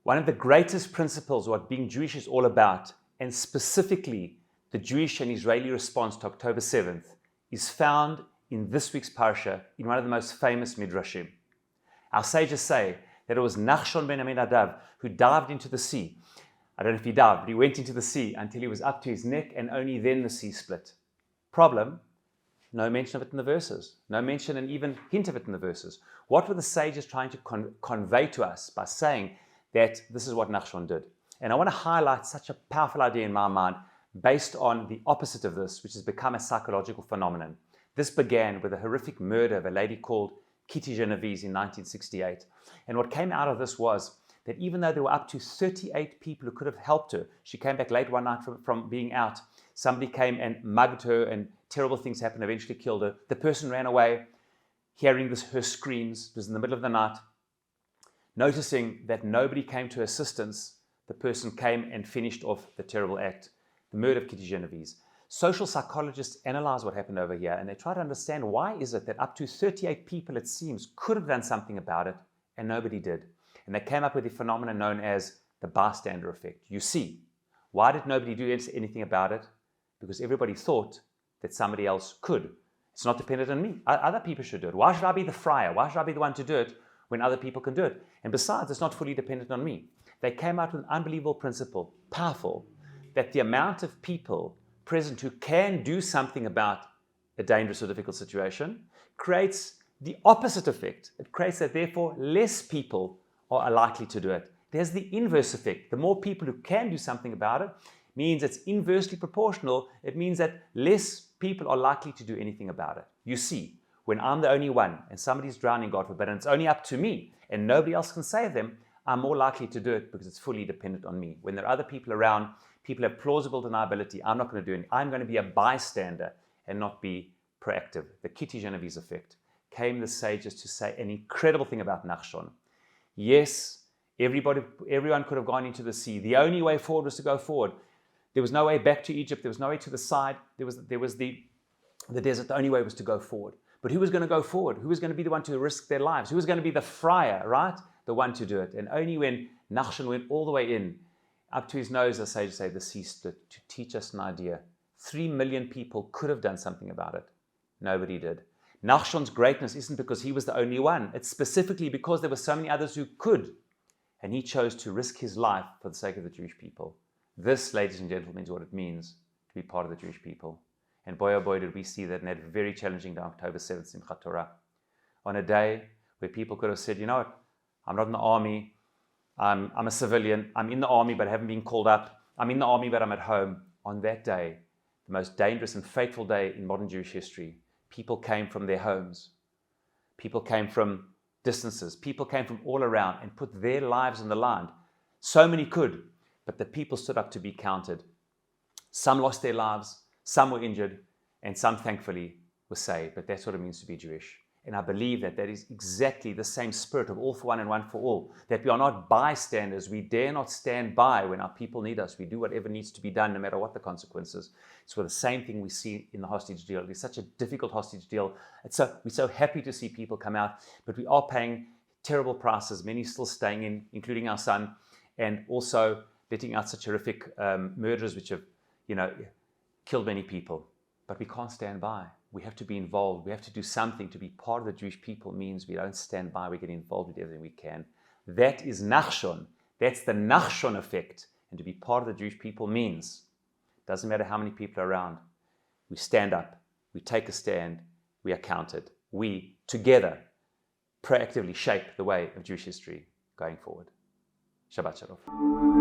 One of the greatest principles of what being Jewish is all about, and specifically the Jewish and Israeli response to October 7th, is found in this week's parsha in one of the most famous midrashim. Our sages say that it was Nachshon ben Aminadav who dived into the sea. I don't know if he dived, but he went into the sea until he was up to his neck, and only then the sea split. Problem? No mention of it in the verses. No mention and even hint of it in the verses. What were the sages trying to convey to us by saying that this is what Nachshon did? And I want to highlight such a powerful idea in my mind based on the opposite of this, which has become a psychological phenomenon. This began with a horrific murder of a lady called Kitty Genovese in 1968. And what came out of this was that even though there were up to 38 people who could have helped her, she came back late one night from being out. Somebody came and mugged her, and terrible things happened, eventually killed her. The person ran away, hearing her screams. It was in the middle of the night. Noticing that nobody came to her assistance, the person came and finished off the terrible act, the murder of Kitty Genovese. Social psychologists analyze what happened over here, and they try to understand why is it that up to 38 people, it seems, could have done something about it, and nobody did. And they came up with the phenomenon known as the bystander effect. You see, why did nobody do anything about it? Because everybody thought that somebody else could. It's not dependent on me. Other people should do it. Why should I be the friar? Why should I be the one to do it when other people can do it? And besides, it's not fully dependent on me. They came out with an unbelievable principle, powerful, that the amount of people present who can do something about a dangerous or difficult situation creates the opposite effect. It creates that therefore less people are likely to do it. There's the inverse effect. The more people who can do something about it means it's inversely proportional. It means that less people are likely to do anything about it. You see, when I'm the only one and somebody's drowning, God forbid, and it's only up to me and nobody else can save them, I'm more likely to do it because it's fully dependent on me. When there are other people around, people have plausible deniability, I'm not going to do anything. I'm going to be a bystander and not be proactive. The Kitty Genovese effect. Came the sages to say an incredible thing about Nachshon. Yes, everyone could have gone into the sea. The only way forward was to go forward. There was no way back to Egypt. There was no way to the side. There was the desert. The only way was to go forward. But who was going to go forward? Who was going to be the one to risk their lives? Who was going to be the friar, right? The one to do it. And only when Nachshon went all the way in, up to his nose, the sages say, the sea split, to teach us an idea. 3 million people could have done something about it. Nobody did. Nachshon's greatness isn't because he was the only one. It's specifically because there were so many others who could. And he chose to risk his life for the sake of the Jewish people. This, ladies and gentlemen, is what it means to be part of the Jewish people. And boy, oh boy, did we see that in that very challenging day, October 7th, Simchat Torah. On a day where people could have said, you know what, I'm not in the army, I'm a civilian, I'm in the army but I haven't been called up, I'm in the army but I'm at home. On that day, the most dangerous and fateful day in modern Jewish history, people came from their homes, people came from distances, people came from all around and put their lives on the line. So many could, but the people stood up to be counted. Some lost their lives, some were injured, and some thankfully were saved. But that's what it means to be Jewish. And I believe that that is exactly the same spirit of all for one and one for all. That we are not bystanders. We dare not stand by when our people need us. We do whatever needs to be done, no matter what the consequences. It's the same thing we see in the hostage deal. It's such a difficult hostage deal. We're so happy to see people come out, but we are paying terrible prices. Many still staying in, including our son, and also letting out such horrific murders which have, killed many people. But we can't stand by. We have to be involved. We have to do something. To be part of the Jewish people means we don't stand by. We get involved with everything we can. That is Nachshon. That's the Nachshon effect. And to be part of the Jewish people means, doesn't matter how many people are around, we stand up, we take a stand, we are counted. We, together, proactively shape the way of Jewish history going forward. Shabbat Shalom.